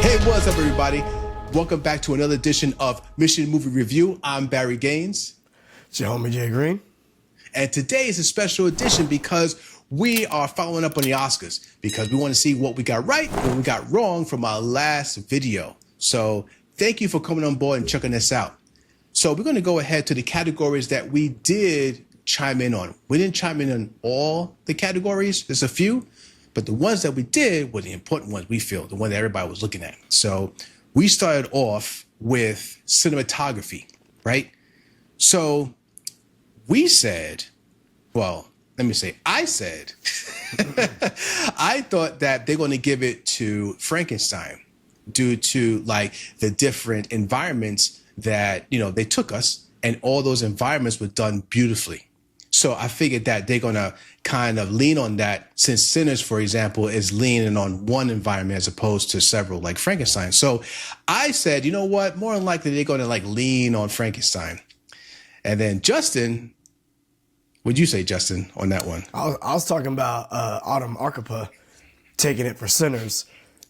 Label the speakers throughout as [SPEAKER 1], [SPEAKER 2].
[SPEAKER 1] Hey, what's up, everybody? Welcome back to another edition of Mission Movie Review. I'm Barry Gaines.
[SPEAKER 2] It's your homie Jay Green.
[SPEAKER 1] And today is a special edition because we are following up on the Oscars because we want to see what we got right and what we got wrong from our last video. So thank you for coming on board and checking this out. So we're going to go ahead to the categories that we did chime in on. We didn't chime in on all the categories. There's a few, but the ones that we did were the important ones, we feel, the one that everybody was looking at. So we started off with cinematography, right? So we said, well, let me say, I said, I thought that they're going to give it to Frankenstein due to like the different environments that, you know, they took us, and all those environments were done beautifully. So I figured that they're going to kind of lean on that, since Sinners, for example, is leaning on one environment as opposed to several, like Frankenstein. So I said, you know what, more than likely they're going to like lean on Frankenstein. And then Justin, what'd you say, Justin, on that one?
[SPEAKER 2] I was talking about Autumn Archipa taking it for Sinners.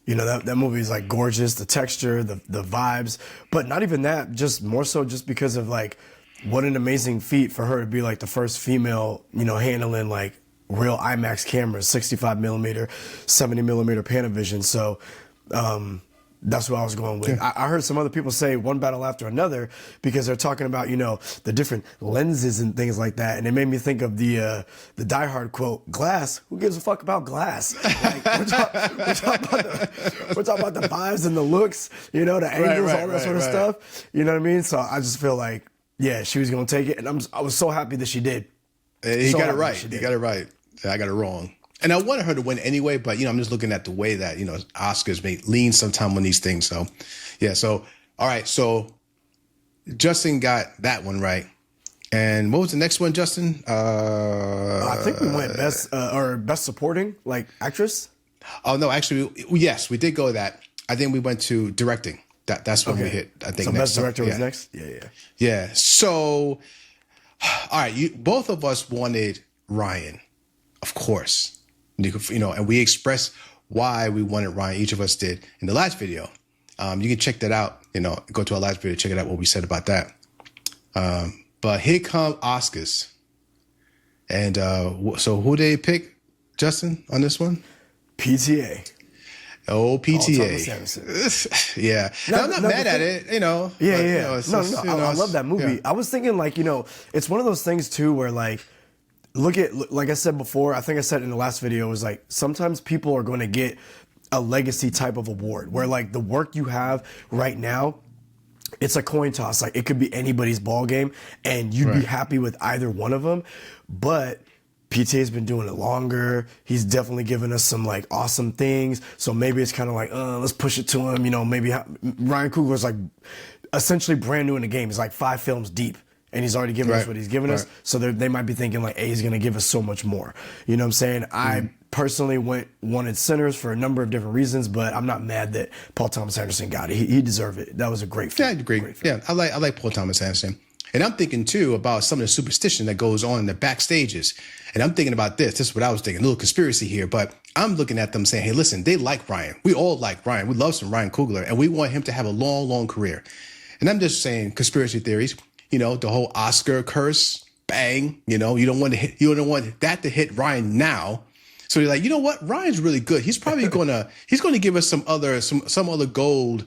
[SPEAKER 2] You know, that movie is like gorgeous, the texture, the vibes, but not even that, just more so just because of like what an amazing feat for her to be like the first female, you know, handling like real IMAX cameras, 65 millimeter, 70 millimeter Panavision. So that's what I was going with. Yeah. I heard some other people say one battle after another because they're talking about, you know, the different lenses and things like that. And it made me think of the Die Hard quote, "Glass, who gives a fuck about glass?" Like, we're talking about the vibes and the looks, you know, the angles, all that sort of stuff. You know what I mean? So I just feel like, yeah, she was going to take it. And I was so happy that she did.
[SPEAKER 1] He got it right. He got it right. I got it wrong. And I wanted her to win anyway, but, you know, I'm just looking at the way that, you know, Oscars may lean sometime on these things. So, yeah. So, all right. So Justin got that one right. And what was the next one, Justin?
[SPEAKER 2] I think we went best supporting, like actress.
[SPEAKER 1] Oh, no, actually, yes, we did go that. I think we went to directing. That's when we hit, I think.
[SPEAKER 2] So best director was next? Yeah.
[SPEAKER 1] Yeah. So, all right. Both of us wanted Ryan, of course. You know, and we expressed why we wanted Ryan. Each of us did in the last video. You can check that out. You know, go to our last video, check it out what we said about that. But here come Oscars, and so who they pick, Justin, on this one?
[SPEAKER 2] PTA.
[SPEAKER 1] Oh, PTA. Yeah, I'm not mad at it. You know.
[SPEAKER 2] Yeah,
[SPEAKER 1] but,
[SPEAKER 2] yeah.
[SPEAKER 1] You know,
[SPEAKER 2] I love that movie.
[SPEAKER 1] Yeah.
[SPEAKER 2] I was thinking, like, you know, it's one of those things too where like. Like I said before, I think I said in the last video, was like sometimes people are going to get a legacy type of award where like the work you have right now, it's a coin toss. Like it could be anybody's ball game and you'd be happy with either one of them. But PTA's been doing it longer. He's definitely given us some like awesome things. So maybe it's kind of like, let's push it to him. You know, maybe Ryan Coogler's like essentially brand new in the game. He's like 5 films deep. And he's already given us what he's given us. So they might be thinking like, hey, he's going to give us so much more. You know what I'm saying? I personally wanted Sinners for a number of different reasons, but I'm not mad that Paul Thomas Anderson got it. He deserved it. That was a great film.
[SPEAKER 1] Yeah, great. Yeah, I like Paul Thomas Anderson. And I'm thinking too about some of the superstition that goes on in the backstages. And I'm thinking about this. This is what I was thinking. A little conspiracy here, but I'm looking at them saying, hey, listen, they like Ryan. We all like Ryan. We love some Ryan Coogler, and we want him to have a long, long career. And I'm just saying conspiracy theories. You know, the whole Oscar curse, bang, you know, you don't want that to hit Ryan now. So you're like, you know what? Ryan's really good. He's probably he's gonna give us some other gold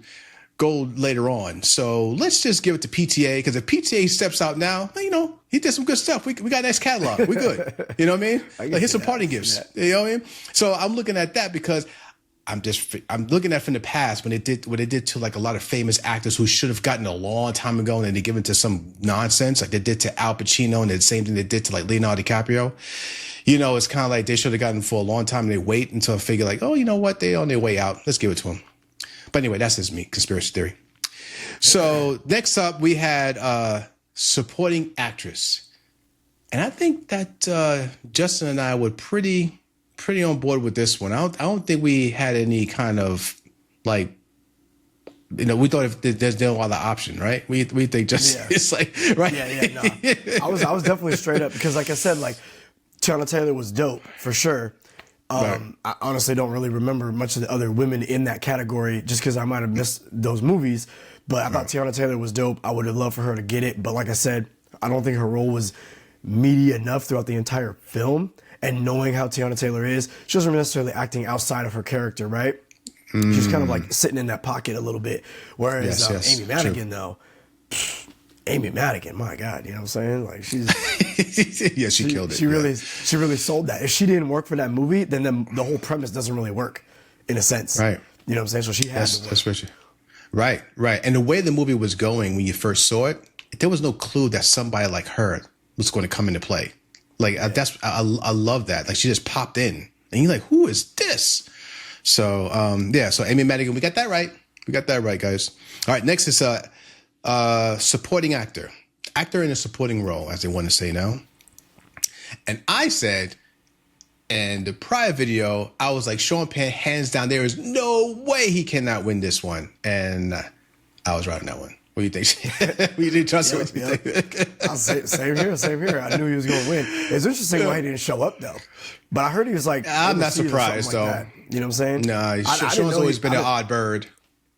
[SPEAKER 1] later on. So let's just give it to PTA, because if PTA steps out now, you know, he did some good stuff. We got a nice catalog. We're good. You know what I mean? Like, here's some party gifts. You know what I mean? So I'm looking at that because I'm looking at from the past when they did to like a lot of famous actors who should have gotten a long time ago, and then they give it to some nonsense like they did to Al Pacino, and the same thing they did to like Leonardo DiCaprio. You know, it's kind of like they should have gotten for a long time, and they wait until I figure like, oh, you know what, they're on their way out. Let's give it to them. But anyway, that's just me, conspiracy theory. So next up, we had supporting actress, and I think that Justin and I were pretty on board with this one. I don't think we had any kind of like, you know, we thought if there's no other option, right? We think just it's like right.
[SPEAKER 2] No. I was definitely straight up because, like I said, like Tiana Taylor was dope for sure, I honestly don't really remember much of the other women in that category just because I might have missed those movies. But I thought Tiana Taylor was dope. I would have loved for her to get it. But like I said, I don't think her role was meaty enough throughout the entire film. And knowing how Tiana Taylor is, she wasn't necessarily acting outside of her character, right? She's kind of like sitting in that pocket a little bit. Whereas Amy Madigan, though, Amy Madigan, my God, you know what I'm saying? Like
[SPEAKER 1] yeah, she killed it.
[SPEAKER 2] She really sold that. If she didn't work for that movie, then the whole premise doesn't really work, in a sense.
[SPEAKER 1] Right.
[SPEAKER 2] You know what I'm saying? So she had to work.
[SPEAKER 1] That's what right. And the way the movie was going when you first saw it, there was no clue that somebody like her was going to come into play. Like I love that. Like she just popped in, and you're like, who is this? So so Amy Madigan, we got that right. We got that right, guys. All right, next is supporting actor in a supporting role, as they want to say now. And I said in the prior video, I was like, Sean Penn, hands down, there is no way he cannot win this one. And I was right on that one. What do you think? We didn't trust what you think.
[SPEAKER 2] I'll say, same here. I knew he was going to win. It's interesting why he didn't show up, though. But I heard he was like,
[SPEAKER 1] I'm not surprised, though.
[SPEAKER 2] Like you know what I'm saying?
[SPEAKER 1] Nah, Sean's always been an odd bird.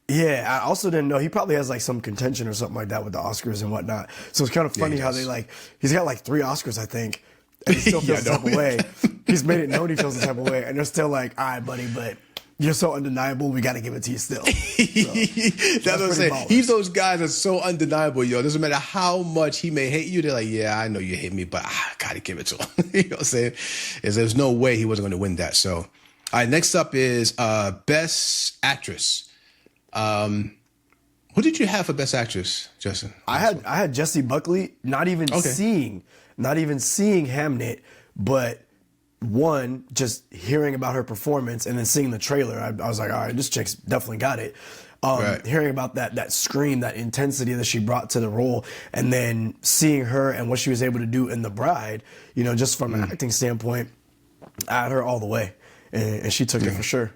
[SPEAKER 2] Yeah, I also didn't know he probably has like some contention or something like that with the Oscars and whatnot. So it's kind of funny how they he's got like 3 Oscars, I think, and he still feels the type of way. He's made it known he feels the type of way, and they're still like, all right, buddy, but you're so undeniable, we got to give it to you still. So,
[SPEAKER 1] that's what I'm saying. He's those guys that's so undeniable, yo. Doesn't matter how much he may hate you, they're like, yeah, I know you hate me, but I got to give it to him. You know what I'm saying? There's no way he wasn't going to win that. So, all right, next up is Best Actress. Who did you have for Best Actress, Justin?
[SPEAKER 2] I had Jessie Buckley, not even seeing Hamnet, but one, just hearing about her performance and then seeing the trailer, I was like, all right, this chick's definitely got it. Hearing about that scream, that intensity that she brought to the role, and then seeing her and what she was able to do in The Bride, you know, just from an acting standpoint, I had her all the way, and she took it for sure.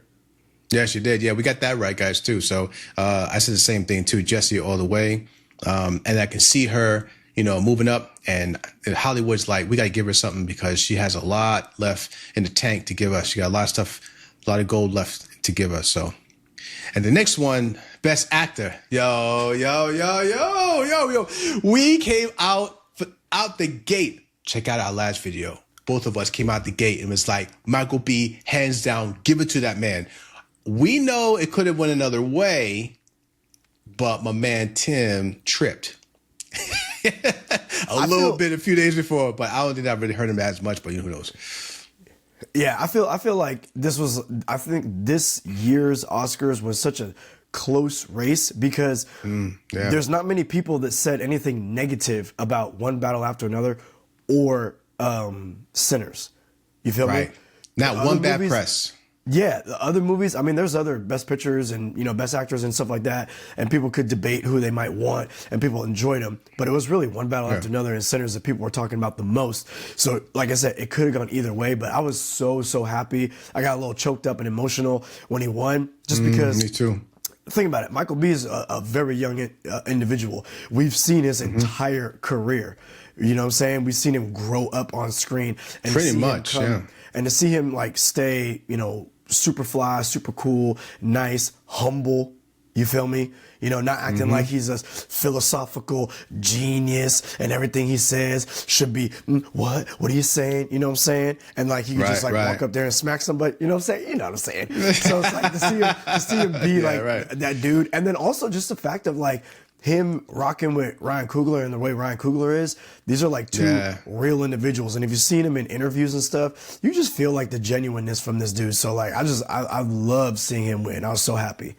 [SPEAKER 1] Yeah, she did. Yeah, we got that right, guys, too. So I said the same thing, too, Jessie all the way. And I can see her, you know, moving up. And Hollywood's like, we got to give her something because she has a lot left in the tank to give us. She got a lot of stuff, a lot of gold left to give us. So, and the next one, Best Actor. Yo. We came out the gate. Check out our last video. Both of us came out the gate and was like, Michael B, hands down, give it to that man. We know it could have went another way, but my man Tim tripped. A few days before, but I don't think that really hurt him as much, but who knows?
[SPEAKER 2] Yeah, I feel like I think this year's Oscars was such a close race because there's not many people that said anything negative about One Battle After Another or Sinners. You feel me?
[SPEAKER 1] Not one bad press.
[SPEAKER 2] Yeah, the other movies, I mean, there's other best pictures and, you know, best actors and stuff like that, and people could debate who they might want, and people enjoyed them, but it was really One Battle After Another and Sinners that people were talking about the most. So, like I said, it could have gone either way, but I was so happy. I got a little choked up and emotional when he won, just because.
[SPEAKER 1] Me too.
[SPEAKER 2] Think about it. Michael B is a very young individual. We've seen his entire career. You know what I'm saying? We've seen him grow up on screen. And
[SPEAKER 1] pretty much,
[SPEAKER 2] And to see him, like, stay, you know, super fly, super cool, nice, humble, you feel me? You know, not acting like he's a philosophical genius and everything he says should be, what are you saying? You know what I'm saying? And like he could just like walk up there and smack somebody, you know what I'm saying? You know what I'm saying? So it's like to see him be that dude. And then also just the fact of like him rocking with Ryan Coogler and the way Ryan Coogler is, these are like two real individuals. And if you've seen him in interviews and stuff, you just feel like the genuineness from this dude. So like I love seeing him win. I was so happy.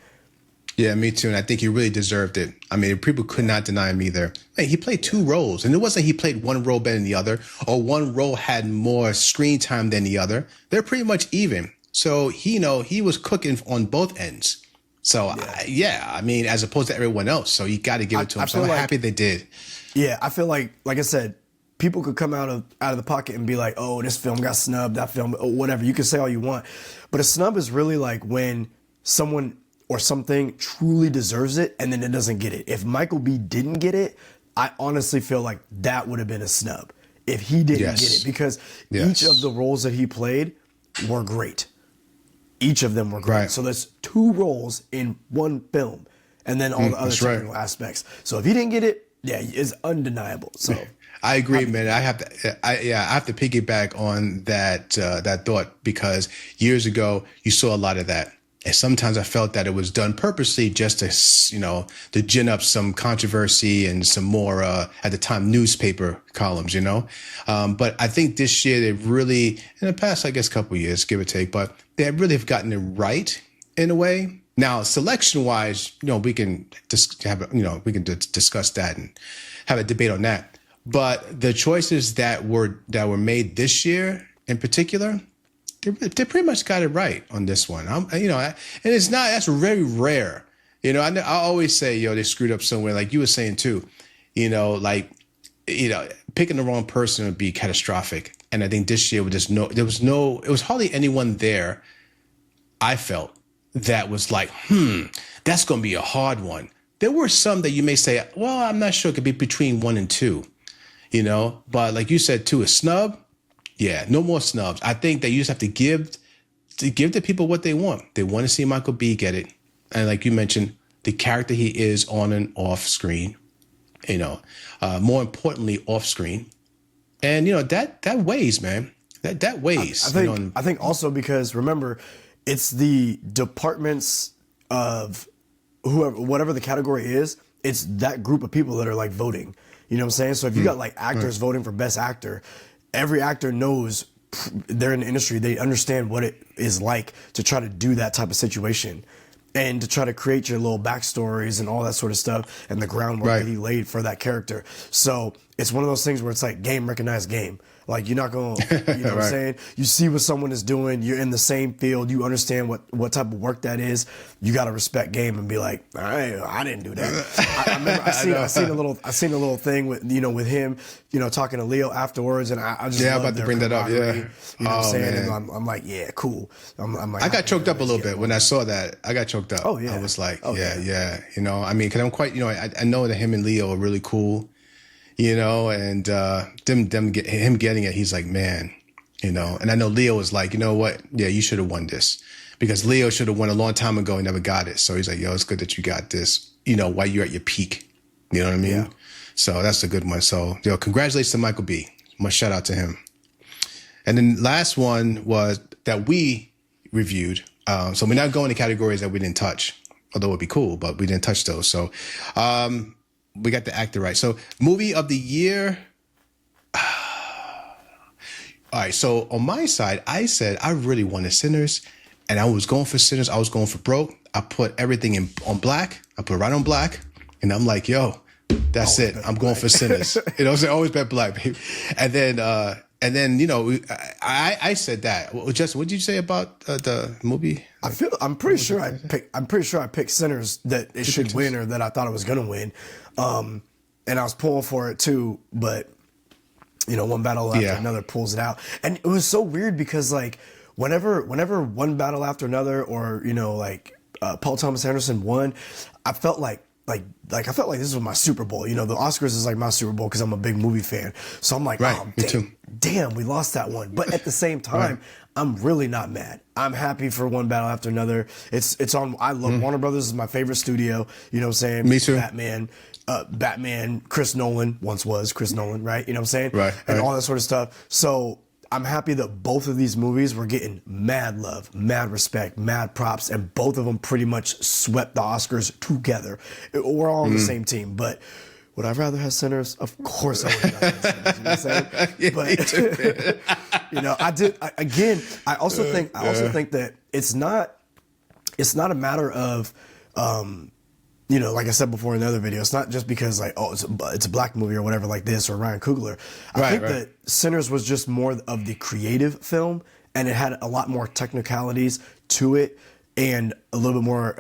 [SPEAKER 1] Yeah, me too. And I think he really deserved it. I mean, people could not deny him either. Hey, he played 2 roles. And it wasn't he played one role better than the other or one role had more screen time than the other. They're pretty much even. So, he was cooking on both ends. So, I mean, as opposed to everyone else. So, you got to give it to him. So, I'm happy they did.
[SPEAKER 2] Yeah, I feel like I said, people could come out of the pocket and be like, oh, this film got snubbed, that film, whatever. You can say all you want. But a snub is really like when someone or something truly deserves it and then it doesn't get it. If Michael B didn't get it, I honestly feel like that would have been a snub if he didn't get it, because each of the roles that he played were great. Each of them were great.
[SPEAKER 1] Right.
[SPEAKER 2] So there's 2 roles in one film, and then all the other
[SPEAKER 1] that's right.
[SPEAKER 2] technical aspects. So if he didn't get it, yeah, it's undeniable. So
[SPEAKER 1] I agree, man. I have to piggyback on that thought, because years ago you saw a lot of that. And sometimes I felt that it was done purposely just to, to gin up some controversy and some more, at the time, newspaper columns, But I think this year they really, in the past, I guess, couple of years, give or take, but they really have gotten it right in a way. Now, selection wise, we can just discuss that and have a debate on that. But the choices that were made this year in particular, they pretty much got it right on this one. And it's not, that's very rare. I always say, they screwed up somewhere, like you were saying too, picking the wrong person would be catastrophic. And I think this year it was hardly anyone there, I felt, that was like, that's going to be a hard one. There were some that you may say, well, I'm not sure, it could be between 1 and 2, but like you said too, a snub. Yeah, no more snubs. I think that you just have to give the people what they want. They want to see Michael B get it. And like you mentioned, the character he is on and off screen, more importantly, off screen. And, that weighs, man. That weighs.
[SPEAKER 2] I think also because, remember, it's the departments of whatever the category is, it's that group of people that are like voting. You know what I'm saying? So if you got like actors voting for best actor, every actor knows they're in the industry. They understand what it is like to try to do that type of situation and to try to create your little backstories and all that sort of stuff and the groundwork that he laid for that character. So it's one of those things where it's like game recognized game. Like, you're not going to, what I'm saying? You see what someone is doing. You're in the same field. You understand what type of work that is. You got to respect game and be like, all right, I didn't do that. I remember I seen a little thing with, with him, talking to Leo afterwards. And I just,
[SPEAKER 1] I'm about to bring that up. Yeah.
[SPEAKER 2] You know what I'm saying? And I'm like, yeah, cool. I'm like,
[SPEAKER 1] I got choked up a little bit when I saw that. I got choked up.
[SPEAKER 2] Oh, yeah.
[SPEAKER 1] I was like, yeah. Cause I'm quite, I know that him and Leo are really cool. And him getting it, he's like, man, and I know Leo was like, you know what? Yeah, you should have won this, because Leo should have won a long time ago and never got it. So he's like, yo, it's good that you got this, while you're at your peak. You know what I mean? Yeah. So that's a good one. So, congratulations to Michael B. Much shout out to him. And then last one was that we reviewed. So we're not going to categories that we didn't touch, although it'd be cool, but we didn't touch those. So, we got the actor right. So, movie of the year. All right. So, on my side, I said I really wanted Sinners, and I was going for Sinners. I was going for broke. I put everything on black. I put right on black, and I'm like, yo, that's it. I'm going for Sinners. I always bet black, baby. And then, I said that. Well, Justin, what did you say about the movie?
[SPEAKER 2] I'm pretty sure I picked Sinners that it should win, or that I thought it was gonna win. And I was pulling for it too, but one battle after another pulls it out. And it was so weird because like whenever one battle after another, or Paul Thomas Anderson won, I felt like I felt like this was my Super Bowl. The Oscars is like my Super Bowl because I'm a big movie fan. So I'm like, oh, damn, we lost that one. But at the same time, I'm really not mad. I'm happy for one battle after another. It's on. I love Warner Brothers is my favorite studio. You know what I'm saying?
[SPEAKER 1] Me too.
[SPEAKER 2] Batman, Chris Nolan once was Chris Nolan, right? You know what I'm saying?
[SPEAKER 1] Right.
[SPEAKER 2] And all that sort of stuff. So I'm happy that both of these movies were getting mad love, mad respect, mad props, and both of them pretty much swept the Oscars together. We're all on the same team, but would I rather have Sinners? Of course I would rather have Sinners. You know what I'm saying? But I also think that it's not a matter of like I said before in the other video, it's not just because like, oh, it's a black movie or whatever like this, or Ryan Coogler. I think that Sinners was just more of the creative film, and it had a lot more technicalities to it and a little bit more,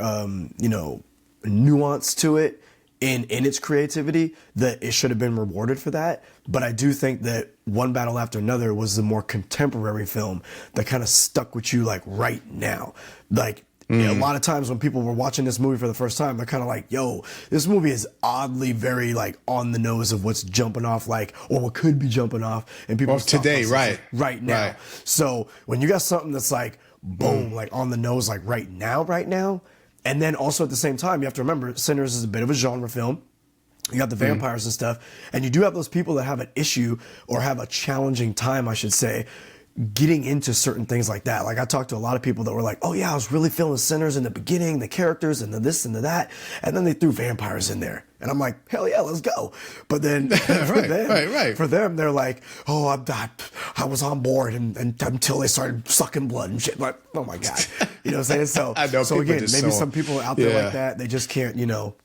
[SPEAKER 2] nuance to it in its creativity, that it should have been rewarded for that. But I do think that One Battle After Another was the more contemporary film that kind of stuck with you like right now. Like, Yeah, a lot of times when people were watching this movie for the first time, they're kind of like, yo, this movie is oddly very like on the nose of what's jumping off, like, or what could be jumping off. And people
[SPEAKER 1] today, right.
[SPEAKER 2] Right now.
[SPEAKER 1] Right.
[SPEAKER 2] So when you got something that's like, boom, like on the nose, like right now, and then also at the same time, you have to remember Sinners is a bit of a genre film. You got the vampires and stuff. And you do have those people that have an issue or have a challenging time, I should say, getting into certain things like that. Like I talked to a lot of people that were like, oh yeah, I was really feeling Sinners in the beginning, the characters and the this and the that. And then they threw vampires in there. And I'm like, hell yeah, let's go. But then for them, they're like, oh, I was on board and until they started sucking blood and shit. Like, oh my God. You know what I'm saying? So,
[SPEAKER 1] I know,
[SPEAKER 2] so again, maybe
[SPEAKER 1] so,
[SPEAKER 2] some people out there like that, they just can't, you know,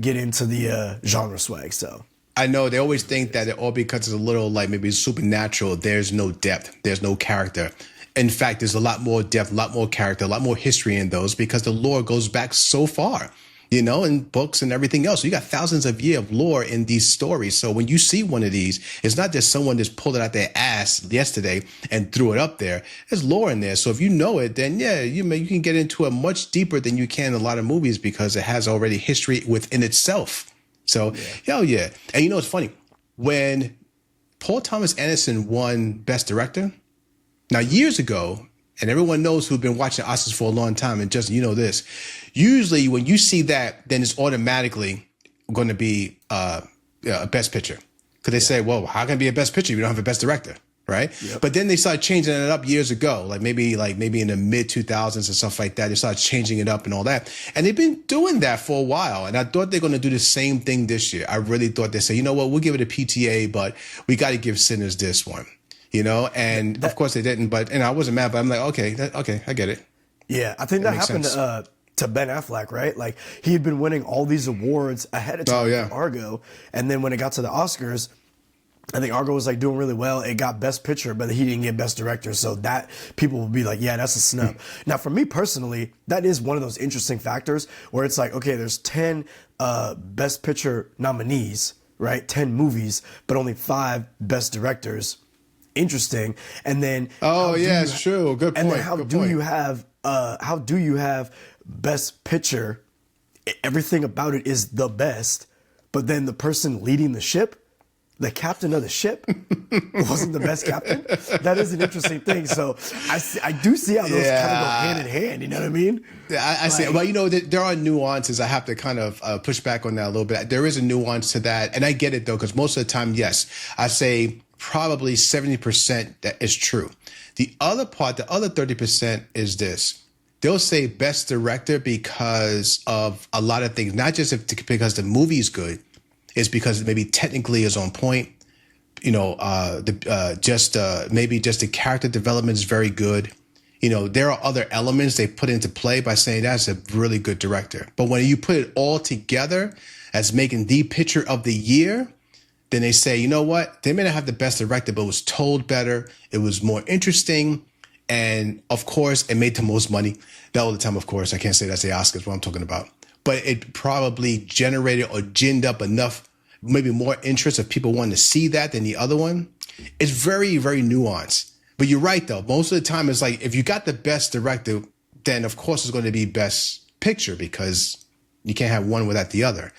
[SPEAKER 2] get into the genre swag. So
[SPEAKER 1] I know they always think that it all because it's a little like maybe supernatural. There's no depth. There's no character. In fact, there's a lot more depth, a lot more character, a lot more history in those because the lore goes back so far, you know, in books and everything else. So you got thousands of years of lore in these stories. So when you see one of these, it's not just someone just pulled it out their ass yesterday and threw it up there. There's lore in there. So if you know it, then yeah, you can get into it much deeper than you can in a lot of movies because it has already history within itself. So, hell yeah. And you know, it's funny. When Paul Thomas Anderson won Best Director, now years ago, and everyone knows who've been watching Oscars for a long time, and Justin, you know this, usually when you see that, then it's automatically going to be a Best Picture. Because they say, well, how can it be a Best Picture if you don't have a Best Director? Right. Yep. But then they started changing it up years ago, like maybe in the mid 2000s and stuff like that. They started changing it up and all that. And they've been doing that for a while. And I thought they're going to do the same thing this year. I really thought they say, you know what, we'll give it a PTA, but we got to give Sinners this one, you know? And of course they didn't. But, and I wasn't mad, but I'm like, okay, I get it.
[SPEAKER 2] Yeah. I think that happened to Ben Affleck, right? Like he had been winning all these awards ahead of time for Argo. And then when it got to the Oscars, I think Argo was like doing really well. It got Best Picture, but he didn't get Best Director. So that people will be like, yeah, that's a snub. Now, for me personally, that is one of those interesting factors where it's like, okay, there's 10 Best Picture nominees, right? 10 movies, but only 5 Best Directors. Interesting. And then
[SPEAKER 1] it's true. Good point.
[SPEAKER 2] And then how do you have Best Picture? Everything about it is the best, but then the person leading the ship, the captain of the ship, wasn't the best captain. That is an interesting thing. So I do see how those kind of go hand in hand. You know what I mean?
[SPEAKER 1] Yeah, I see. Well, you know, there are nuances. I have to kind of push back on that a little bit. There is a nuance to that. And I get it, though, because most of the time, yes, I say probably 70% that is true. The other part, the other 30% is this. They'll say Best Director because of a lot of things, not just because the movie's good. It's because maybe technically is on point, you know, maybe just the character development is very good. You know, there are other elements they put into play by saying that's a really good director. But when you put it all together as making the picture of the year, then they say, you know what? They may not have the best director, but it was told better. It was more interesting. And of course, it made the most money. Not all the time, of course. I can't say that's the Oscars, what I'm talking about. But it probably generated or ginned up enough, maybe more interest of people wanting to see that than the other one. It's very, very nuanced. But you're right, though. Most of the time, it's like if you got the best director, then of course it's going to be Best Picture because you can't have one without the other.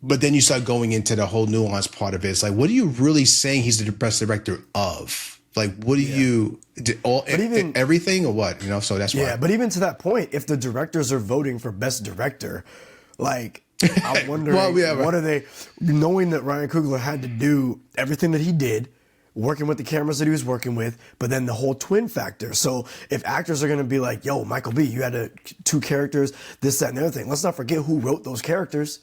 [SPEAKER 1] But then you start going into the whole nuance part of it. It's like, what are you really saying he's the best director of? Like, what do you everything or what? You know, so that's why.
[SPEAKER 2] Yeah, but even to that point, if the directors are voting for Best Director, like, I'm wondering, what are they, knowing that Ryan Coogler had to do everything that he did, working with the cameras that he was working with, but then the whole twin factor. So if actors are going to be like, yo, Michael B., you had 2 characters, this, that, and the other thing. Let's not forget who wrote those characters.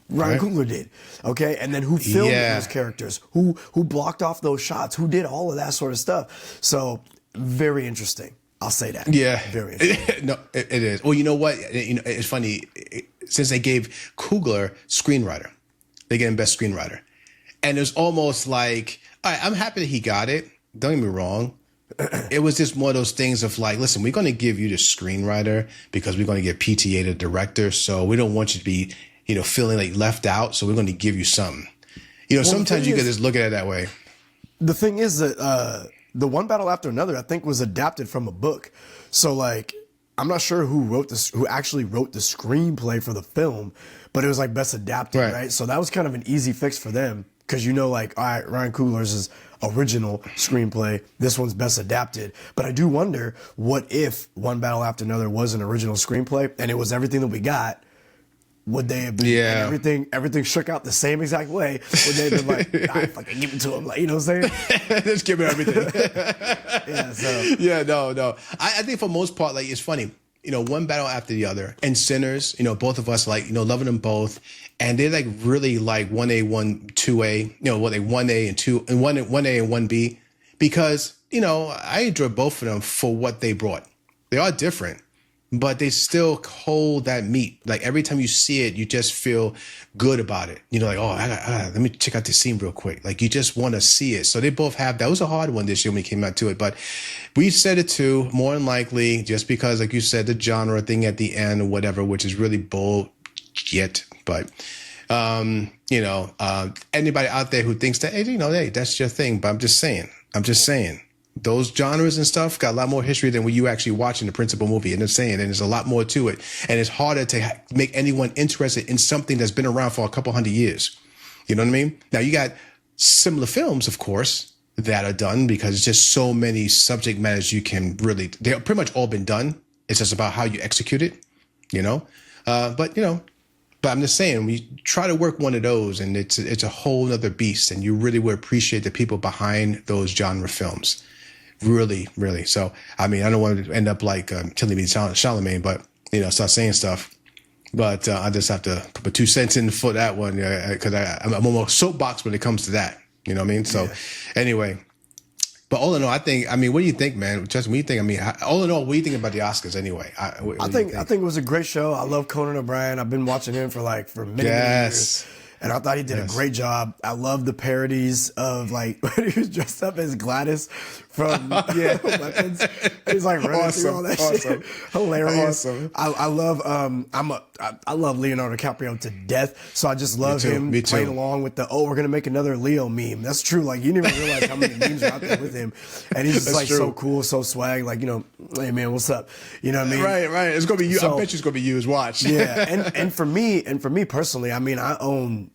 [SPEAKER 2] Ryan Coogler did, okay, and then who filmed those characters, who blocked off those shots, who did all of that sort of stuff. So very interesting. I'll say that.
[SPEAKER 1] Yeah,
[SPEAKER 2] very interesting.
[SPEAKER 1] No, it is. Well, you know what? You know, it's funny since they gave Coogler screenwriter, they gave him best screenwriter, and it's almost like, all right, I'm happy that he got it. Don't get me wrong. It was just one of those things of like, listen, we're going to give you the screenwriter because we're going to get PTA the director, so we don't want you to be, you know, feeling like left out. So we're going to give you something. You know, sometimes you can just look at it that way.
[SPEAKER 2] The thing is that the One Battle After Another, I think, was adapted from a book. So like I'm not sure who actually wrote the screenplay for the film, but it was like best adapted, right? So that was kind of an easy fix for them because like, all right, Ryan Coogler's is original screenplay, this one's best adapted. But I do wonder, what if One Battle After Another was an original screenplay and it was everything that we got? Would they have been, everything shook out the same exact way? Would they have been like, I fucking give it to him, like, you know what I'm saying?
[SPEAKER 1] Just give me everything.
[SPEAKER 2] No.
[SPEAKER 1] I think for most part, like, it's funny, One Battle After the Other and Sinners, both of us, like, loving them both. And they're like really like 1A, 2A, like 1A and 2 and 1A and 1B, because, I enjoy both of them for what they brought. They are different, but they still hold that meat. Like every time you see it, you just feel good about it. Like, oh, let me check out this scene real quick. Like you just want to see it. So they both have, that was a hard one this year when we came out to it, but we said it too, more than likely, just because, like you said, the genre thing at the end or whatever, which is really bullshit. But, anybody out there who thinks that, hey, that's your thing. But I'm just saying, those genres and stuff got a lot more history than when you actually watching the principal movie. And I'm saying, and there's a lot more to it. And it's harder to make anyone interested in something that's been around for a couple hundred years. You know what I mean? Now you got similar films, of course, that are done because it's just so many subject matters you can really, they're pretty much all been done. It's just about how you execute it, But I'm just saying, we try to work one of those, and it's a whole other beast, and you really would appreciate the people behind those genre films. Really, really. So, I mean, I don't want to end up like Tilly B. Charlemagne, but, start saying stuff. But I just have to put 2 cents in for that one because I'm almost soapbox when it comes to that. You know what I mean? So, anyway. But all in all, what do you think, man? Justin, what do you think? All in all, what do you think about the Oscars anyway?
[SPEAKER 2] I think it was a great show. I love Conan O'Brien. I've been watching him for many years. And I thought he did a great job. I love the parodies of like when he was dressed up as Gladys from Weapons. He's like running through all that shit. Hilarious. Awesome. I love I love Leonardo DiCaprio to death. So I just love him playing along with we're gonna make another Leo meme. That's true. Like you didn't even realize how many memes are out there with him. And he's just like so cool, so swag, like, hey man, what's up? You know what I mean?
[SPEAKER 1] Right. It's gonna be you. So, I bet you it's gonna be you as watch.
[SPEAKER 2] Yeah. And for me personally, I own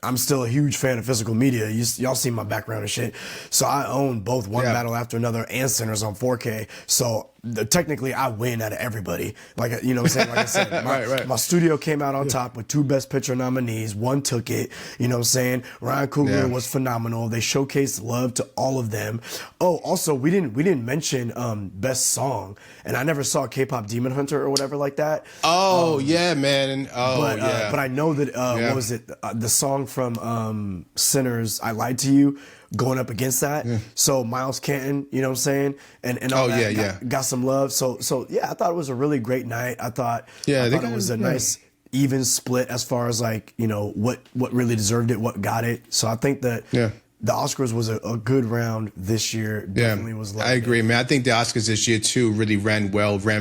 [SPEAKER 2] I'm still a huge fan of physical media. Y'all see my background and shit. So I own both One Battle After Another and Sinners on 4K. So technically I win out of everybody. Like, you know what I'm saying? Like I said, my studio came out on top with 2 Best Picture nominees. One took it. You know what I'm saying? Ryan Coogler was phenomenal. They showcased love to all of them. Oh, also we didn't mention Best Song. And I never saw K-Pop Demon Hunter or whatever like that.
[SPEAKER 1] Oh, man.
[SPEAKER 2] But I know that what was it? The song from Sinners, I Lied to You, going up against that. So Miles Canton, you know what I'm saying? And all that got some love. So yeah, I thought it was a really great night. I thought it was a nice even split as far as like, what really deserved it, what got it. So I think that the Oscars was a good round this year. Definitely was.
[SPEAKER 1] I agree, man. I think the Oscars this year too really ran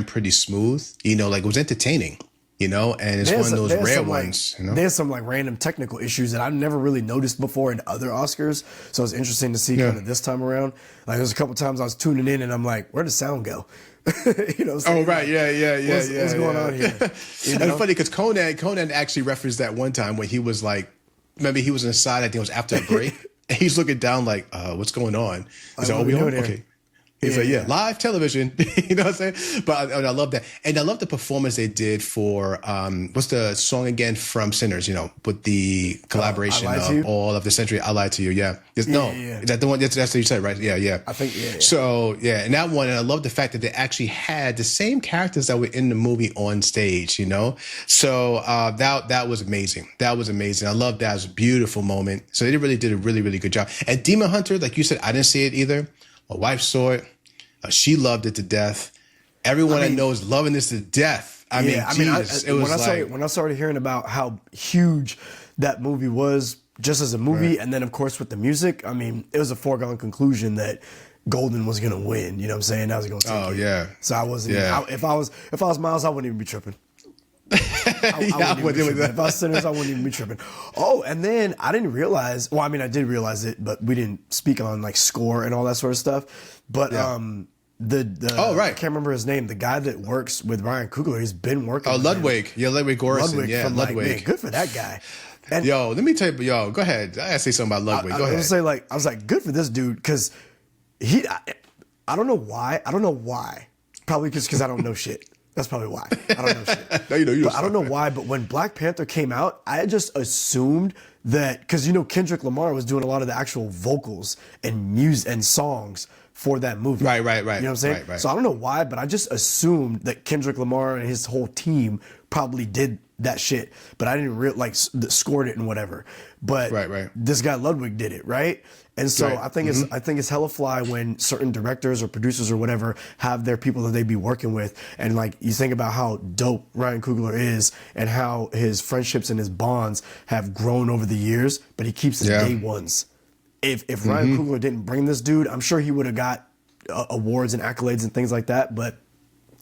[SPEAKER 1] pretty smooth. Like it was entertaining. And it's one of those rare ones.
[SPEAKER 2] There's some like random technical issues that I've never really noticed before in other Oscars. So it's interesting to see kind of this time around. Like there's a couple times I was tuning in and I'm like, where'd the sound go?
[SPEAKER 1] Oh, right.
[SPEAKER 2] What's going on here?
[SPEAKER 1] And it's funny because Conan actually referenced that one time when he was like, remember he was on the side, I think it was after a break. And he's looking down like, what's going on? He's like, we on? Okay. He's like, live television. You know what I'm saying? But I love that. And I love the performance they did for, what's the song again from Sinners, with the collaboration of All of the Century. I Lied to You. Yeah. Is that the one? That's what you said, right? Yeah.
[SPEAKER 2] I think, yeah.
[SPEAKER 1] So, and that one, and I love the fact that they actually had the same characters that were in the movie on stage, So that was amazing. That was amazing. I love that. It was a beautiful moment. So they really did a really, really good job. And Demon Hunter, like you said, I didn't see it either. My wife saw it. She loved it to death. Everyone I know is loving this to death. When I started hearing about how huge that movie was, just as a movie, and then of course with the music, it was a foregone conclusion that Golden was gonna win. You know what I'm saying? That was gonna take it. So I wasn't. If I was Miles, I wouldn't even be tripping. If I was Sinners, I wouldn't even be tripping. Oh, and then I didn't realize. Well, I did realize it, but we didn't speak on like score and all that sort of stuff. But
[SPEAKER 2] Oh,
[SPEAKER 1] right.
[SPEAKER 2] I can't remember his name. The guy that works with Ryan Coogler, he's been working.
[SPEAKER 1] Oh,
[SPEAKER 2] with
[SPEAKER 1] Ludwig.
[SPEAKER 2] him.
[SPEAKER 1] Yeah, Ludwig Göransson.
[SPEAKER 2] Ludwig
[SPEAKER 1] Yeah,
[SPEAKER 2] from,
[SPEAKER 1] Ludwig.
[SPEAKER 2] man, good for that guy. And
[SPEAKER 1] Yo, let me tell you. Yo, go ahead. I gotta say something about Ludwig. Go ahead.
[SPEAKER 2] I was like, good for this dude because I don't know why. I don't know why. Probably just because I don't know shit. That's probably why. I don't know shit.
[SPEAKER 1] No, you know,
[SPEAKER 2] I don't know why, but when Black Panther came out, I just assumed that because Kendrick Lamar was doing a lot of the actual vocals and music and songs for that movie.
[SPEAKER 1] Right.
[SPEAKER 2] You know what I'm saying?
[SPEAKER 1] Right.
[SPEAKER 2] So I don't know why, but I just assumed that Kendrick Lamar and his whole team probably did that shit, but I didn't scored it and whatever. But
[SPEAKER 1] Right.
[SPEAKER 2] this guy Ludwig did it, right? And so
[SPEAKER 1] Right.
[SPEAKER 2] I think it's hella fly when certain directors or producers or whatever have their people that they be working with, and like you think about how dope Ryan Coogler is and how his friendships and his bonds have grown over the years, but he keeps his day ones. If Ryan Coogler didn't bring this dude, I'm sure he would have got awards and accolades and things like that, but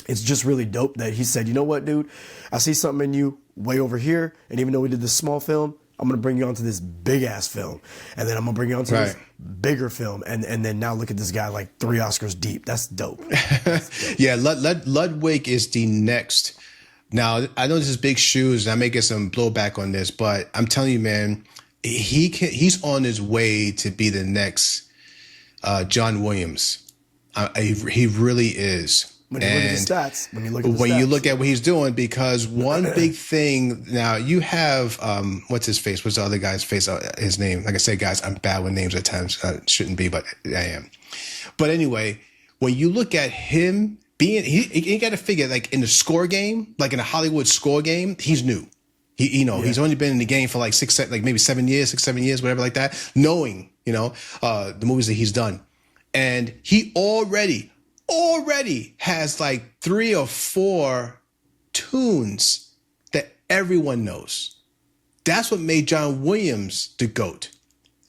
[SPEAKER 2] it's just really dope that he said, you know what, dude, I see something in you way over here, and even though we did this small film, I'm gonna bring you onto this big ass film, and then I'm gonna bring you onto this bigger film, and then now look at this guy like 3 Oscars deep. That's dope.
[SPEAKER 1] Yeah, Ludwig is the next. Now I know this is big shoes, and I may get some blowback on this, but I'm telling you, man, he's on his way to be the next John Williams. He really is.
[SPEAKER 2] When you look at the stats,
[SPEAKER 1] you look at what he's doing, because one big thing now, you have what's his face? What's the other guy's face? His name? Like I said, guys, I'm bad with names at times. I shouldn't be, but I am. But anyway, when you look at him being, he got to figure, like in the score game, like in a Hollywood score game, he's new. He's only been in the game for like 7 years, whatever like that. Knowing the movies that he's done, and he already has like 3 or 4 tunes that everyone knows. That's what made John Williams the GOAT.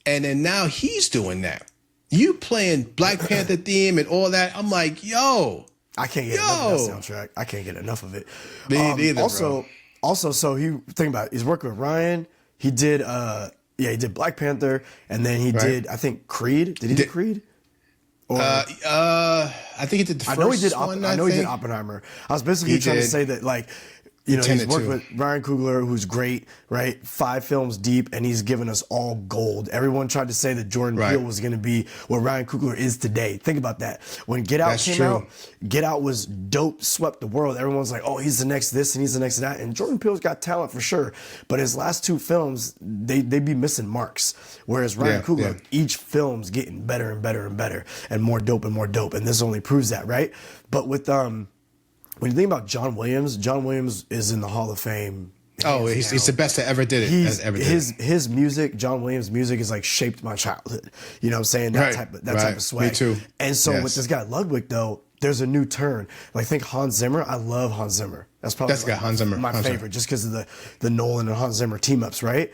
[SPEAKER 1] And then now he's doing that. You playing Black Panther theme and all that. I'm like, yo.
[SPEAKER 2] I can't get enough of that soundtrack. I can't get enough of it.
[SPEAKER 1] Me neither,
[SPEAKER 2] also, so think about it. He's working with Ryan. He did, he did Black Panther, and then he did, I think, Creed. Did he do Creed? Or,
[SPEAKER 1] I think he did the first one.
[SPEAKER 2] I know he did Oppenheimer. I was basically trying to say that, like, he's worked with Ryan Coogler, who's great, right? 5 films deep, and he's given us all gold. Everyone tried to say that Jordan Peele was going to be what Ryan Coogler is today. Think about that. When Get Out came out, Get Out was dope, swept the world. Everyone's like, oh, he's the next this and he's the next that. And Jordan Peele's got talent for sure. But his last 2 films, they be missing marks. Whereas Ryan Coogler, each film's getting better and better and better and more dope and more dope. And this only proves that, right? But with when you think about John Williams is in the Hall of Fame.
[SPEAKER 1] He's the best that ever did it.
[SPEAKER 2] His music, John Williams' music, is like shaped my childhood. You know what I'm saying? That type of swag.
[SPEAKER 1] Me too.
[SPEAKER 2] And so with this guy Ludwig, though, there's a new turn. Like, think Hans Zimmer. I love Hans Zimmer. That's probably
[SPEAKER 1] Hans Zimmer.
[SPEAKER 2] My favorite, just because of the Nolan and Hans Zimmer team ups, right?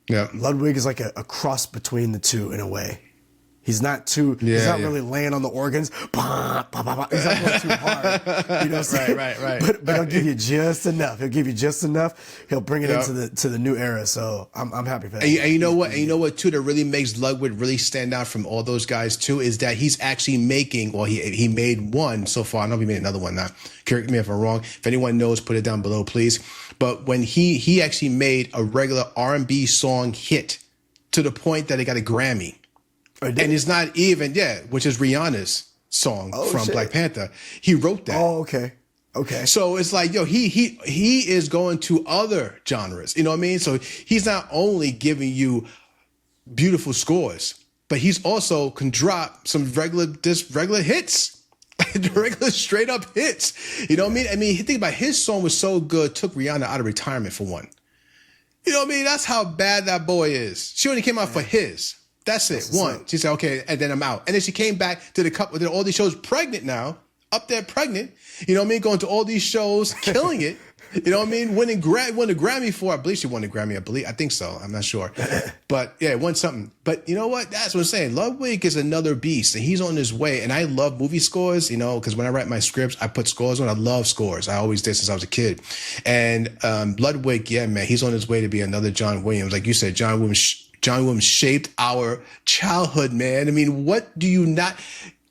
[SPEAKER 1] Yeah.
[SPEAKER 2] Ludwig is like a cross between the two in a way. He's not he's not really laying on the organs. Bah, bah, bah, bah. He's not going too hard. You know what I'm saying?
[SPEAKER 1] Right.
[SPEAKER 2] But he'll give you just enough. He'll bring it into the new era. So I'm happy for that.
[SPEAKER 1] And you know what? And you know what too? That really makes Ludwig really stand out from all those guys too, is that he's actually making. Well, he made one so far. I know he made another one now. Correct me if I'm wrong. If anyone knows, put it down below, please. But when he actually made a regular R&B song hit to the point that it got a Grammy. And it's not even, which is Rihanna's song from Black Panther. He wrote that.
[SPEAKER 2] Oh, okay.
[SPEAKER 1] So it's like, he is going to other genres. You know what I mean? So he's not only giving you beautiful scores, but he's also can drop some regular hits. Regular straight up hits. You know what I mean? I mean, think about it. His song was so good, took Rihanna out of retirement for one. You know what I mean? That's how bad that boy is. She only came out for his. That's it. One. She said, okay, and then I'm out. And then she came back to did all these shows pregnant now, up there pregnant. You know what I mean? Going to all these shows, killing it. You know what I mean? Won a Grammy for, I believe she won a Grammy. I think so. I'm not sure. But yeah, won something. But you know what? That's what I'm saying. Ludwig is another beast, and he's on his way. And I love movie scores, because when I write my scripts, I put scores on. I love scores. I always did since I was a kid. And Ludwig, man, he's on his way to be another John Williams. Like you said, John Williams shaped our childhood, man. I mean, what do you not...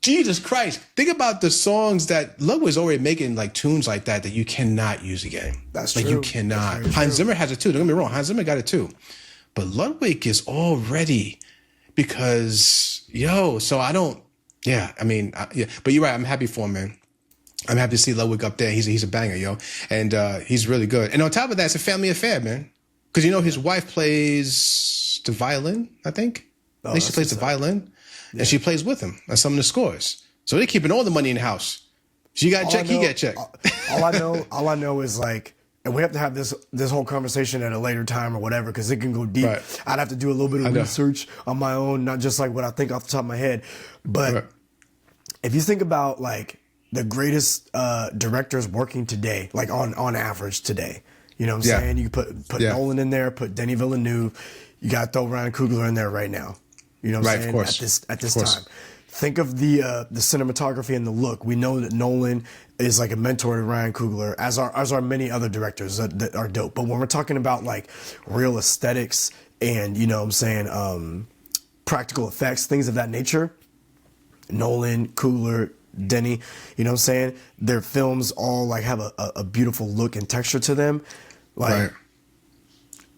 [SPEAKER 1] Jesus Christ. Think about the songs that Ludwig's already making, like tunes like that you cannot use again.
[SPEAKER 2] That's
[SPEAKER 1] like
[SPEAKER 2] true.
[SPEAKER 1] You cannot.
[SPEAKER 2] That's
[SPEAKER 1] Hans Zimmer has it too. Don't get me wrong. Hans Zimmer got it too. But Ludwig is already because, so I don't, but you're right. I'm happy for him, man. I'm happy to see Ludwig up there. He's a banger, yo. And he's really good. And on top of that, it's a family affair, man. Because, his wife plays the violin, I think. I think she plays the violin. Yeah. And she plays with him on some of the scores. So they're keeping all the money in the house. She got check, he got check.
[SPEAKER 2] All I know is like, and we have to have this whole conversation at a later time or whatever, because it can go deep. Right. I'd have to do a little bit of research on my own, not just like what I think off the top of my head. But if you think about like the greatest directors working today, like on average today, you know what I'm saying? You put Nolan in there, put Denis Villeneuve. You got to throw Ryan Coogler in there right now. You know what I'm saying?
[SPEAKER 1] Of course.
[SPEAKER 2] At this time. Think of the cinematography and the look. We know that Nolan is like a mentor to Ryan Coogler, as are many other directors that are dope. But when we're talking about like real aesthetics and, you know what I'm saying, practical effects, things of that nature, Nolan, Coogler, Denny, you know what I'm saying? Their films all like have a beautiful look and texture to them. Like,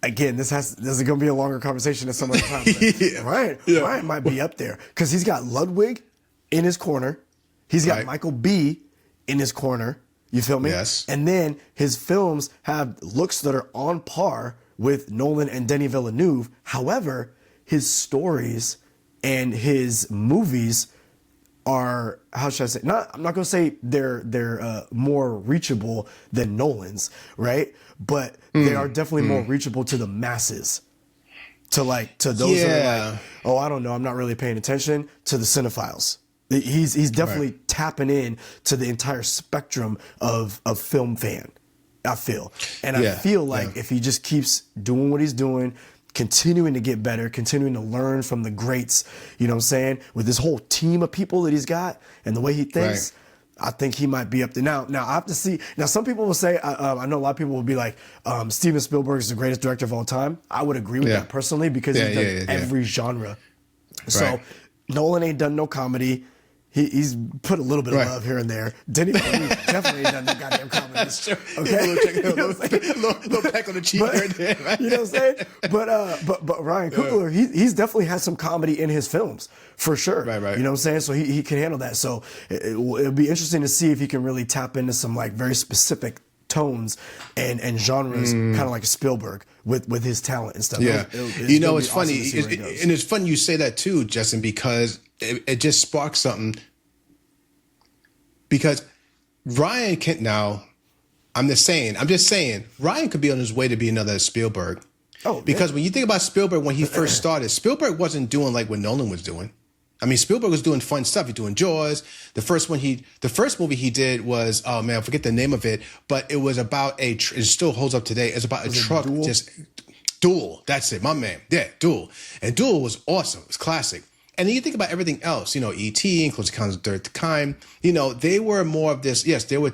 [SPEAKER 2] again, this is going to be a longer conversation at some other time. Ryan might be up there because he's got Ludwig in his corner. He's got Michael B in his corner. You feel me?
[SPEAKER 1] Yes.
[SPEAKER 2] And then his films have looks that are on par with Nolan and Denis Villeneuve. However, his stories and his movies are, how should I say? I'm not gonna say they're more reachable than Nolan's, right? But they are definitely more reachable to the masses, to those that are like, oh, I don't know, I'm not really paying attention, to the cinephiles. He's definitely tapping in to the entire spectrum of film fan, I feel, and I feel like if he just keeps doing what he's doing, continuing to get better, continuing to learn from the greats, you know what I'm saying, with this whole team of people that he's got and the way he thinks, I think he might be up there. Now I have to see. Now, some people will say, I know a lot of people will be like, Steven Spielberg is the greatest director of all time. I would agree with that personally because he's done every genre. So Nolan ain't done no comedy. He's put a little bit of love here and there. Denis Villeneuve definitely ain't done no goddamn comedy.
[SPEAKER 1] That's true.
[SPEAKER 2] Okay?
[SPEAKER 1] Little peck on the cheek here and there. Right?
[SPEAKER 2] You know what I'm saying? But Ryan Coogler, he's definitely has some comedy in his films, for sure.
[SPEAKER 1] Right.
[SPEAKER 2] You know what I'm saying? So he can handle that. So it'll be interesting to see if he can really tap into some like very specific tones and genres, kind of like a Spielberg with his talent and stuff.
[SPEAKER 1] Yeah. It's funny. And it's funny you say that too, Justin, because it just sparks something. Because Ryan can now, I'm just saying, Ryan could be on his way to be another Spielberg. Oh, because when you think about Spielberg, when he first started, Spielberg wasn't doing like what Nolan was doing. I mean, Spielberg was doing fun stuff. He's doing Jaws. The first movie he did was, oh man, I forget the name of it, but it was about it still holds up today. It's about a truck, Duel. That's it, my man. Yeah, Duel. And Duel was awesome. It was classic. And then you think about everything else, E.T. and Close Encounters of the Third Kind, they were more of this. Yes, they were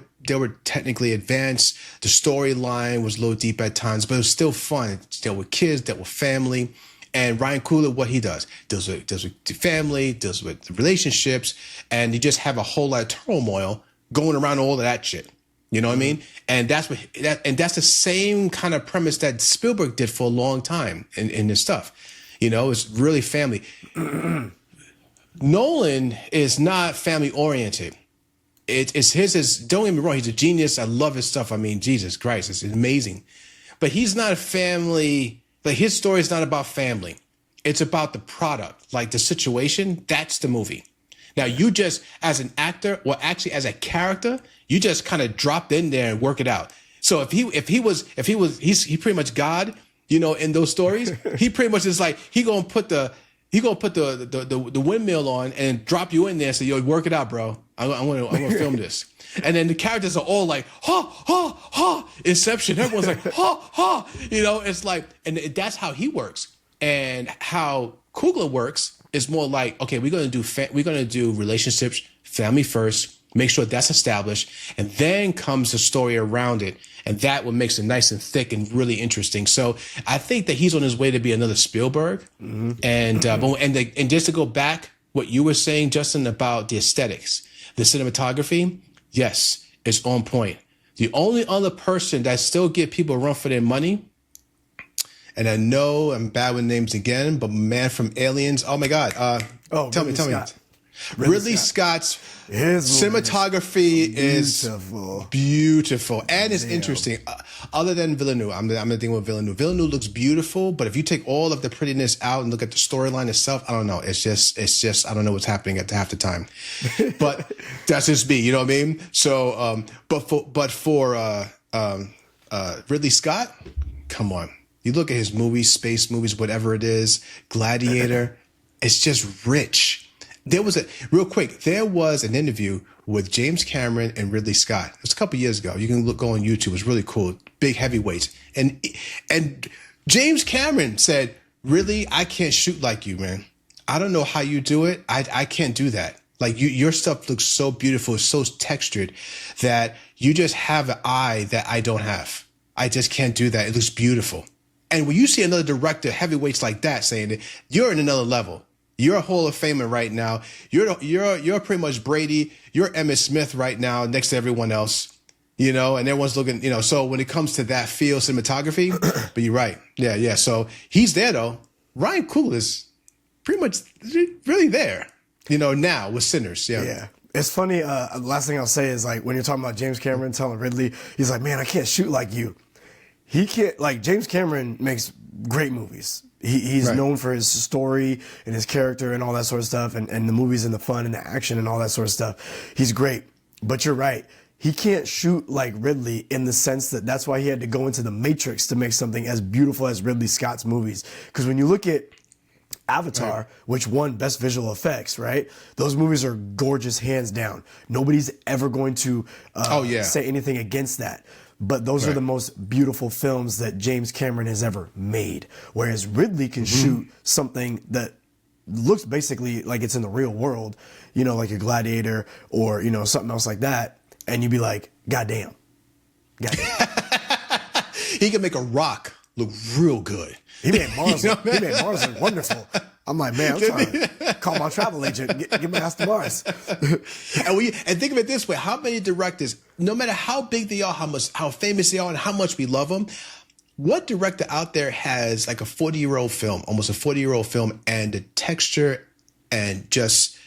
[SPEAKER 1] technically advanced. The storyline was a little deep at times, but it was still fun. It dealt with kids, dealt with family. And Ryan Coogler, what he does deals with the family, deals with the relationships, and you just have a whole lot of turmoil going around all of that shit. You know what I mean? And that's the same kind of premise that Spielberg did for a long time in his stuff. It's really family. Nolan is not family oriented. It's his. Don't get me wrong. He's a genius. I love his stuff. I mean, Jesus Christ, it's amazing. But he's not a family. Like his story is not about family. It's about the product, like the situation. That's the movie. Now you just, as an actor, or actually as a character, you just kind of dropped in there and work it out. So he's pretty much God. In those stories, he pretty much is like he gonna put the windmill on and drop you in there. So work it out, bro. I'm gonna film this. And then the characters are all like, ha, ha, ha, Inception. Everyone's like, ha, ha. It's like, and that's how he works. And how Coogler works is more like, okay, we're gonna do relationships, family first, make sure that's established, and then comes the story around it. And that what makes it nice and thick and really interesting. So I think that he's on his way to be another Spielberg. Mm-hmm. And just to go back what you were saying, Justin, about the aesthetics, the cinematography, yes, it's on point. The only other person that still get people a run for their money, and I know I'm bad with names again, but man from Aliens, oh my God. Tell me. Ridley Scott's cinematography is beautiful. And it's interesting. Other than Villeneuve, I'm the thing with Villeneuve. Villeneuve looks beautiful, but if you take all of the prettiness out and look at the storyline itself, I don't know. It's just, I don't know what's happening at half the time. But that's just me, you know what I mean? So, but for Ridley Scott, come on. You look at his movies, space movies, whatever it is, Gladiator, it's just rich. There was an interview with James Cameron and Ridley Scott. It was a couple years ago. You can go on YouTube. It's really cool. Big heavyweights. And James Cameron said, "Really, I can't shoot like you, man. I don't know how you do it. I can't do that. Like your stuff looks so beautiful, so textured that you just have an eye that I don't have. I just can't do that. It looks beautiful." And when you see another director, heavyweights like that, saying that, you're in another level. You're a Hall of Famer right now. You're pretty much Brady. You're Emmitt Smith right now, next to everyone else, and everyone's looking, So when it comes to that field cinematography, but you're right, yeah. So he's there though. Ryan Coogler is pretty much really there, now with Sinners.
[SPEAKER 2] Yeah. It's funny. The last thing I'll say is like when you're talking about James Cameron telling Ridley, he's like, "Man, I can't shoot like you." He can't. Like James Cameron makes great movies. He's right. Known for his story and his character and all that sort of stuff, and the movies and the fun and the action and all that sort of stuff. He's great. But you're right. He can't shoot like Ridley in the sense that that's why he had to go into the Matrix to make something as beautiful as Ridley Scott's movies. Because when you look at Avatar, right. Which won Best Visual Effects, right? Those movies are gorgeous, hands down. Nobody's ever going to say anything against that. But those are the most beautiful films that James Cameron has ever made. Whereas Ridley can shoot something that looks basically like it's in the real world, like a Gladiator or, something else like that. And you'd be like, God damn.
[SPEAKER 1] He can make a rock look real good.
[SPEAKER 2] He made Mars look wonderful. I'm like, man, I'm trying to call my travel agent, get my ass to Mars.
[SPEAKER 1] And think of it this way: how many directors, no matter how big they are, how famous they are, and how much we love them, what director out there has like a 40-year-old film, almost a 40-year-old film, and the texture and just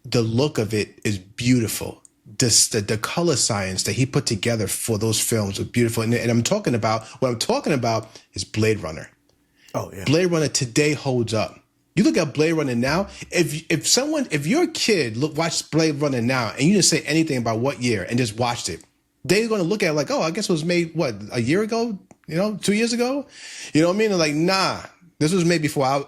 [SPEAKER 1] the look of it is beautiful. The color science that he put together for those films was beautiful. And what I'm talking about is Blade Runner. Oh yeah, Blade Runner today holds up. You look at Blade Runner now, if your kid watched Blade Runner now and you didn't say anything about what year and just watched it, they're going to look at it like, oh, I guess it was made, a year ago? 2 years ago? You know what I mean? They're like, nah, this was made before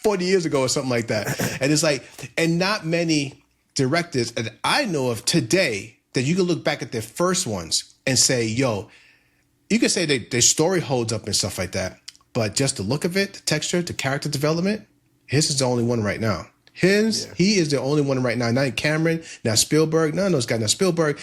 [SPEAKER 1] 40 years ago or something like that. And it's like, and not many directors that I know of today that you can look back at their first ones and say, yo, you can say their story holds up and stuff like that. But just the look of it, the texture, the character development, his is the only one right now. He is the only one right now. Not Cameron, not Spielberg, none of those guys. Now Spielberg,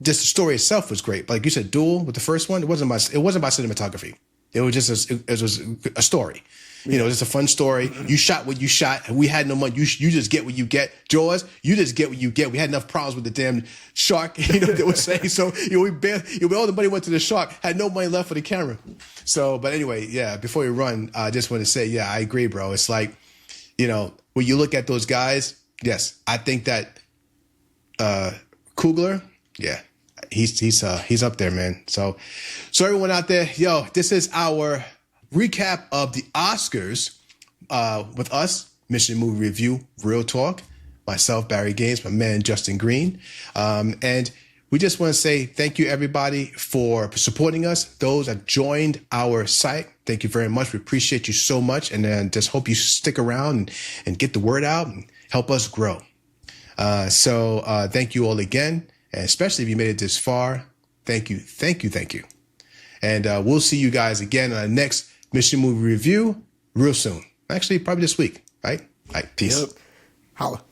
[SPEAKER 1] just the story itself was great. But like you said, Duel with the first one, it wasn't about cinematography. It was just it was a story. Just a fun story. You shot what you shot. We had no money. You just get what you get. Jaws, you just get what you get. We had enough problems with the damn shark, they were saying. So, all the money went to the shark, had no money left for the camera. So, but anyway, yeah, before we run, I just want to say, yeah, I agree, bro. It's like, when you look at those guys, yes, I think that Coogler, yeah, he's up there, man. So everyone out there, yo, this is our recap of the Oscars with us, Mission Movie Review, Real Talk, myself, Barry Gaines, my man, Justin Green. And we just want to say thank you, everybody, for supporting us. Those that joined our site, thank you very much. We appreciate you so much. And then just hope you stick around and get the word out and help us grow. So thank you all again. And especially if you made it this far, thank you. And we'll see you guys again on the next Mission Movie Review real soon. Actually, probably this week, right? All right, peace.
[SPEAKER 2] Yep. Holla.